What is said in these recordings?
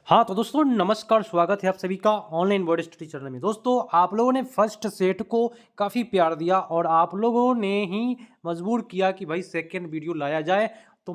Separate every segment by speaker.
Speaker 1: हाँ, तो दोस्तों नमस्कार, स्वागत है आप सभी का ऑनलाइन वर्ड स्टडी चैनल में। दोस्तों आप लोगों ने फर्स्ट सेट को काफ़ी प्यार दिया और आप लोगों ने ही मजबूर किया कि भाई सेकंड वीडियो लाया जाए। तो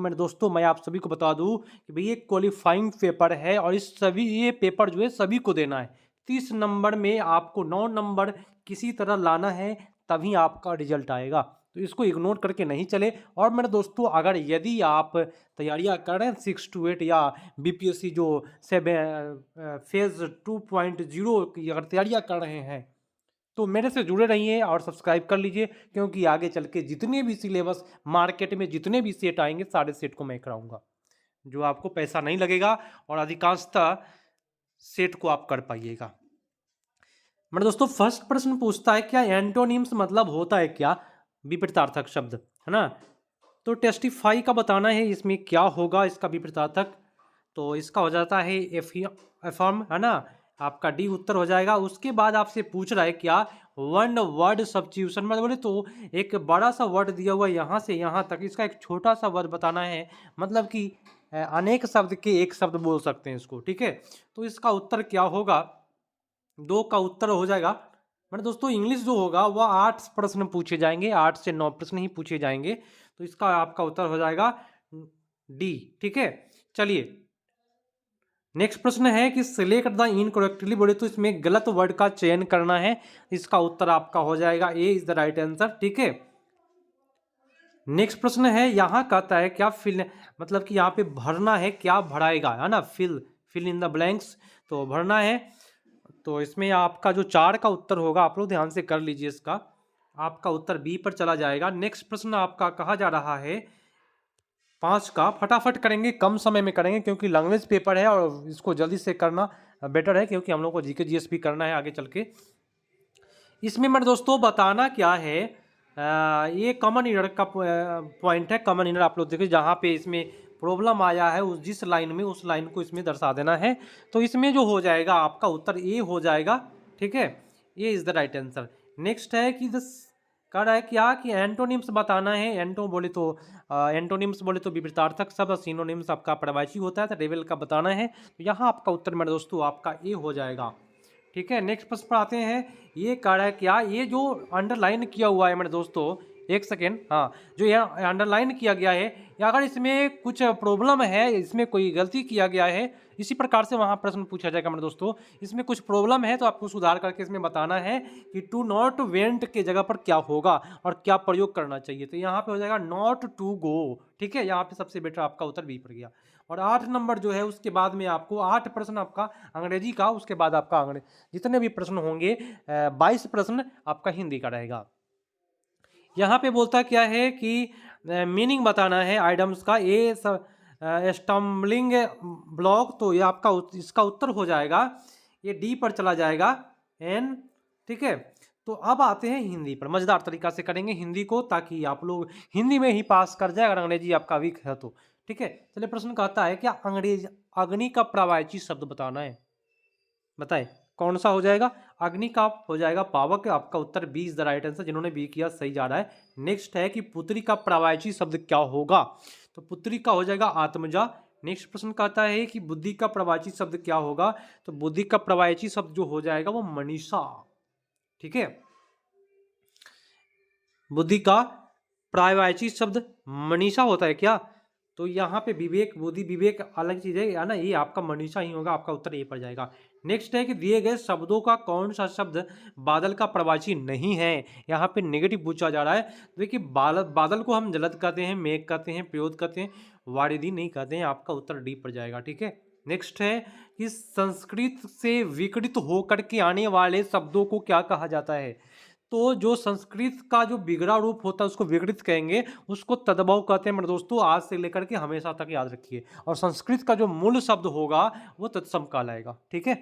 Speaker 1: मैं आप सभी को बता दूं कि भाई ये क्वालिफाइंग पेपर है और इस सभी ये पेपर जो है सभी को देना है। 30 नंबर में आपको 9 नंबर किसी तरह लाना है, तभी आपका रिजल्ट आएगा। तो इसको इग्नोर करके नहीं चले। और मेरे दोस्तों, अगर यदि आप तैयारियां कर रहे हैं 6 to 8 या बीपीएससी जो फेज 2.0 की अगर तैयारियां कर रहे हैं, तो मेरे से जुड़े रहिए और सब्सक्राइब कर लीजिए, क्योंकि आगे चल के जितने भी सिलेबस मार्केट में जितने भी सेट आएंगे सारे सेट को मैं कराऊंगा, जो आपको पैसा नहीं लगेगा और अधिकांशतः सेट को आप कर पाइएगा। मेरे दोस्तों, फर्स्ट प्रश्न पूछता है क्या एंटोनिम्स मतलब होता है क्या, विपरीतार्थक शब्द, है ना। तो टेस्टिफाई का बताना है इसमें क्या होगा इसका विपरीतार्थक। तो इसका हो जाता है एफर्म, है ना। आपका डी उत्तर हो जाएगा। उसके बाद आपसे पूछ रहा है क्या वन वर्ड सब्स्टिट्यूशन, मतलब बोले तो एक बड़ा सा वर्ड दिया हुआ है यहाँ से यहाँ तक, इसका एक छोटा सा वर्ड बताना है। मतलब कि अनेक शब्द के एक शब्द बोल सकते हैं इसको, ठीक है। तो इसका उत्तर क्या होगा, 2 का उत्तर हो जाएगा। मतलब दोस्तों, इंग्लिश जो होगा वह 8 प्रश्न पूछे जाएंगे, 8 से 9 प्रश्न ही पूछे जाएंगे। तो इसका आपका उत्तर हो जाएगा डी, ठीक है। चलिए, नेक्स्ट प्रश्न है कि सिलेक्ट द इनकरेक्टली, बोले तो इसमें गलत वर्ड का चयन करना है। इसका उत्तर आपका हो जाएगा ए इज द राइट आंसर, ठीक है। नेक्स्ट प्रश्न है, यहाँ कहता है क्या फिल, मतलब कि यहाँ पे भरना है, क्या भराएगा, है ना। फिल इन द ब्लैंक्स, तो भरना है। तो इसमें आपका जो 4 का उत्तर होगा, आप लोग ध्यान से कर लीजिए, इसका आपका उत्तर बी पर चला जाएगा। नेक्स्ट प्रश्न आपका कहा जा रहा है 5 का, फटाफट करेंगे, कम समय में करेंगे, क्योंकि लैंग्वेज पेपर है और इसको जल्दी से करना बेटर है, क्योंकि हम लोग को जीके जीएस भी करना है आगे चल के। इसमें मेरे दोस्तों बताना क्या है, ये कॉमन ईरर का पॉइंट है। कॉमन ईरर आप लोग देखिए, जहाँ पे इसमें प्रॉब्लम आया है उस जिस लाइन में, उस लाइन को इसमें दर्शा देना है। तो इसमें जो हो जाएगा आपका उत्तर ए हो जाएगा, ठीक है। ये is the right answer. Next है कि दस कह रहा है क्या कि एंटोनिम्स बताना है। एंटोनिम्स बोले तो विपरीतार्थक शब्द, सिनोनिम्स आपका पर्यायवाची होता है, तो रेवेल का बताना है। तो यहाँ आपका उत्तर मेरे दोस्तों आपका ए हो जाएगा, ठीक है। नेक्स्ट प्रश्न पर आते हैं। ये कह रहा है क्या, ये जो अंडरलाइन किया हुआ है मेरे दोस्तों, एक सेकेंड, हाँ, जो यहाँ अंडरलाइन किया गया है, या अगर इसमें कुछ प्रॉब्लम है, इसमें कोई गलती किया गया है, इसी प्रकार से वहाँ प्रश्न पूछा जाएगा मेरे दोस्तों। इसमें कुछ प्रॉब्लम है तो आपको सुधार करके इसमें बताना है कि टू नॉट वेंट के जगह पर क्या होगा और क्या प्रयोग करना चाहिए। तो यहाँ पे हो जाएगा नॉट टू गो, ठीक है। यहाँ पे सबसे बेटर आपका उत्तर बी पर गया। और 8 नंबर जो है उसके बाद में आपको 8 प्रश्न आपका अंग्रेजी का, उसके बाद आपका जितने भी प्रश्न होंगे 22 प्रश्न आपका हिंदी का रहेगा। यहाँ पे बोलता क्या है कि मीनिंग बताना है आइटम्स का। ए स्टम्बलिंग ब्लॉक, तो ये आपका इसका उत्तर हो जाएगा, ये डी पर चला जाएगा, एन, ठीक है। तो अब आते हैं हिंदी पर, मजेदार तरीका से करेंगे हिंदी को, ताकि आप लोग हिंदी में ही पास कर जाए अगर अंग्रेजी आपका वीक है तो, ठीक है। चलिए, प्रश्न कहता है क्या अग्नि का पर्यायवाची शब्द बताना है, बताए कौन सा हो जाएगा। अग्नि का हो जाएगा पावक, आपका उत्तर B is the right answer. जिन्होंने बी किया सही जा रहा है। नेक्स्ट है कि पुत्री का पर्यायवाची शब्द क्या होगा, तो पुत्री का हो जाएगा आत्मजा। नेक्स्ट प्रश्न कहता है कि बुद्धि का पर्यायवाची शब्द क्या होगा, तो बुद्धि का पर्यायवाची शब्द जो हो जाएगा वो मनीषा, ठीक है। बुद्धि का पर्यायवाची शब्द मनीषा होता है क्या, तो यहाँ पे विवेक, बुद्धि, विवेक अलग चीज है ना, ये आपका मनीषा ही होगा, आपका उत्तर ए पर जाएगा। नेक्स्ट है कि दिए गए शब्दों का कौन सा शब्द बादल का पर्यायवाची नहीं है। यहाँ पे नेगेटिव पूछा जा रहा है। देखिए, बादल को हम जलद कहते हैं, मेघ कहते हैं, प्योद कहते हैं, वारिधि नहीं कहते हैं। आपका उत्तर डी पर जाएगा, ठीक है। नेक्स्ट है कि संस्कृत से विकृत होकर के आने वाले शब्दों को क्या कहा जाता है। तो जो संस्कृत का जो बिगड़ा रूप होता है उसको विकृत कहेंगे, उसको तद्भव कहते हैं मेरे दोस्तों। आज से लेकर के हमेशा तक याद रखिए। और संस्कृत का जो मूल शब्द होगा वो तत्सम कहलाएगा, ठीक है।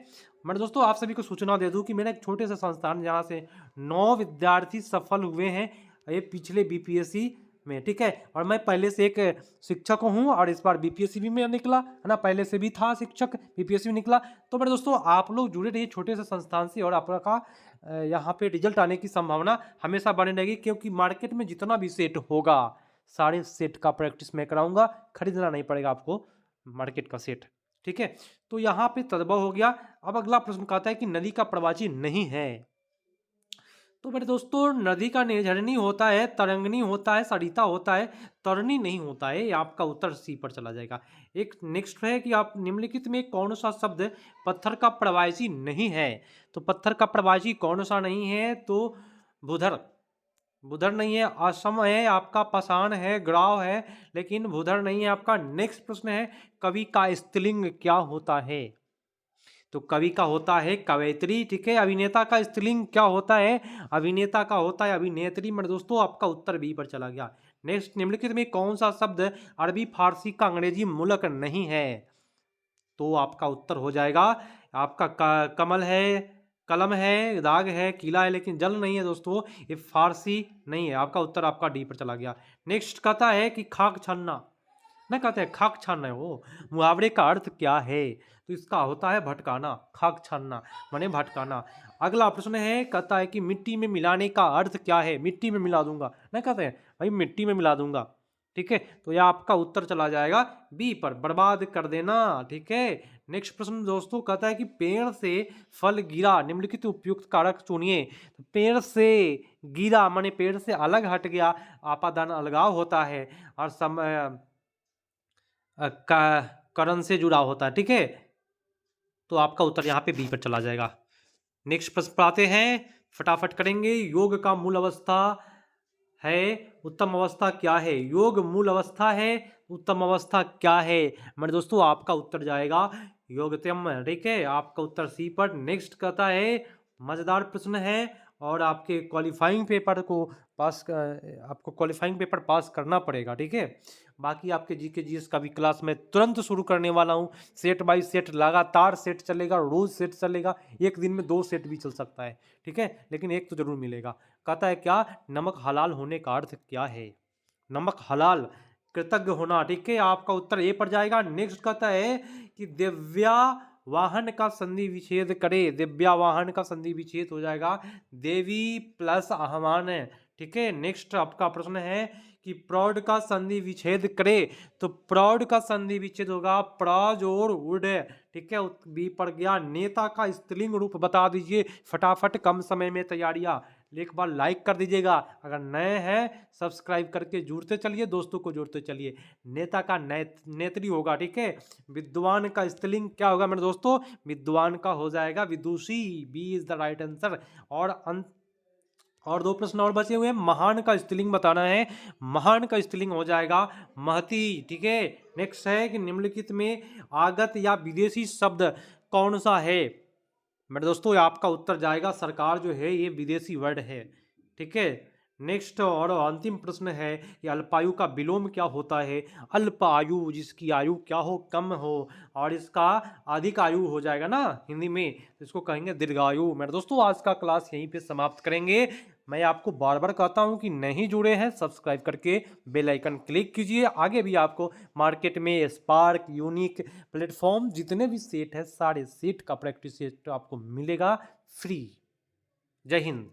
Speaker 1: मेरे दोस्तों, आप सभी को सूचना दे दूं कि मेरा एक छोटे से संस्थान जहाँ से 9 विद्यार्थी सफल हुए हैं ये पिछले बीपीएससी में, ठीक है। और मैं पहले से एक शिक्षक हूँ और इस बार बीपीएससी भी में निकला, है ना। पहले से भी था शिक्षक, बीपीएससी भी निकला। तो मेरे दोस्तों, आप लोग जुड़े रहिए छोटे से संस्थान से, और आपका यहाँ पे रिजल्ट आने की संभावना हमेशा बनी रहेगी, क्योंकि मार्केट में जितना भी सेट होगा सारे सेट का प्रैक्टिस मैं कराऊंगा, खरीदना नहीं पड़ेगा आपको मार्केट का सेट, ठीक है, तो यहाँ पे तद्भव हो गया। अब अगला प्रश्न कहता है कि नदी का प्रवाची नहीं है। तो मेरे दोस्तों नदी का निर्झरणी होता है, तरंगनी होता है, सरिता होता है, तरनी नहीं होता है। ये आपका उत्तर सी पर चला जाएगा। एक नेक्स्ट है कि आप निम्नलिखित में कौन सा शब्द पत्थर का प्रवासी नहीं है। तो पत्थर का प्रवासी कौन सा नहीं है, तो भूधर, भूधर नहीं है। असम है आपका, पाषाण है, ग्राव है, लेकिन भूधर नहीं है आपका। नेक्स्ट प्रश्न है कवि का स्त्रीलिंग क्या होता है। तो कवि का होता है कवयित्री, ठीक है। अभिनेता का स्त्रीलिंग क्या होता है, अभिनेता का होता है अभिनेत्री। मेरे दोस्तों आपका उत्तर बी पर चला गया। नेक्स्ट, निम्नलिखित में कौन सा शब्द अरबी फारसी का अंग्रेजी मूलक नहीं है। तो आपका उत्तर हो जाएगा आपका कमल है, कलम है, दाग है, किला है, लेकिन जल नहीं है दोस्तों, ये फारसी नहीं है। आपका उत्तर आपका डी पर चला गया। नेक्स्ट कहता है कि खाक छानना, ना कहते हैं खाक छानना है वो, मुहावरे का अर्थ क्या है। तो इसका होता है भटकाना, खाक छानना माने भटकाना। अगला प्रश्न है कहता है कि मिट्टी में मिलाने का अर्थ क्या है। मिट्टी में मिला दूंगा, ना कहते हैं भाई मिट्टी में मिला दूंगा, ठीक है। तो यह आपका उत्तर चला जाएगा बी पर, बर्बाद कर देना, ठीक है। नेक्स्ट प्रश्न दोस्तों कहता है कि पेड़ से फल गिरा, निम्नलिखित उपयुक्त कारक चुनिए। तो पेड़ से गिरा माने पेड़ से अलग हट गया, आपादान अलगाव होता है, और समय का करण से जुड़ा होता है, ठीक है। तो आपका उत्तर यहाँ पे बी पर चला जाएगा। नेक्स्ट प्रश्न पर आते हैं, फटाफट करेंगे। योग का मूल अवस्था है, उत्तम अवस्था क्या है। योग मूल अवस्था है, उत्तम अवस्था क्या है। मेरे दोस्तों आपका उत्तर जाएगा योगतम, ठीक है। आपका उत्तर सी पर। नेक्स्ट कहता है, मजेदार प्रश्न है और आपके क्वालिफाइंग पेपर को पास आपको क्वालिफाइंग पेपर पास करना पड़ेगा, ठीक है। बाकी आपके जीके जीएस का भी क्लास मैं तुरंत शुरू करने वाला हूँ। सेट बाय सेट लगातार सेट चलेगा, रोज सेट चलेगा, एक दिन में 2 सेट भी चल सकता है, ठीक है, लेकिन एक तो जरूर मिलेगा। कहता है क्या, नमक हलाल होने का अर्थ क्या है। नमक हलाल कृतज्ञ होना, ठीक है। आपका उत्तर ए पर जाएगा। नेक्स्ट कहता है कि दिव्या वाहन का संधि विच्छेद करे। दिव्या वाहन का संधि विच्छेद हो जाएगा देवी प्लस आह्वान है, ठीक है। नेक्स्ट आपका प्रश्न है कि प्रौढ़ का संधि विच्छेद करे। तो प्रौढ़ का संधि विच्छेद होगा प्रज और उड, ठीक है। बी पर गया। नेता का स्त्रीलिंग रूप बता दीजिए फटाफट, कम समय में तैयारियां। एक बार लाइक कर दीजिएगा, अगर नए हैं सब्सक्राइब करके जुड़ते चलिए, दोस्तों को जुड़ते चलिए। नेता का नेत्री होगा, ठीक है। विद्वान का स्त्रीलिंग क्या होगा मेरे दोस्तों, विद्वान का हो जाएगा विदुषी, B is the right answer. और 2 प्रश्न और बचे हुए हैं। महान का स्त्रीलिंग बताना है, महान का स्त्रीलिंग हो जाएगा महती, ठीक है। नेक्स्ट है कि निम्नलिखित में आगत या विदेशी शब्द कौन सा है। मेरे दोस्तों आपका उत्तर जाएगा सरकार जो है ये विदेशी वर्ड है, ठीक है। नेक्स्ट और अंतिम प्रश्न है कि अल्पायु का विलोम क्या होता है। अल्प आयु जिसकी आयु क्या हो, कम हो, और इसका अधिक आयु हो जाएगा ना हिंदी में, तो इसको कहेंगे दीर्घायु। मेरे दोस्तों आज का क्लास यहीं पे समाप्त करेंगे। मैं आपको बार बार कहता हूं कि नहीं जुड़े हैं सब्सक्राइब करके बेल आइकन क्लिक कीजिए। आगे भी आपको मार्केट में स्पार्क, यूनिक प्लेटफॉर्म जितने भी सेट है सारे सेट का प्रैक्टिस सेट आपको मिलेगा फ्री। जय हिंद।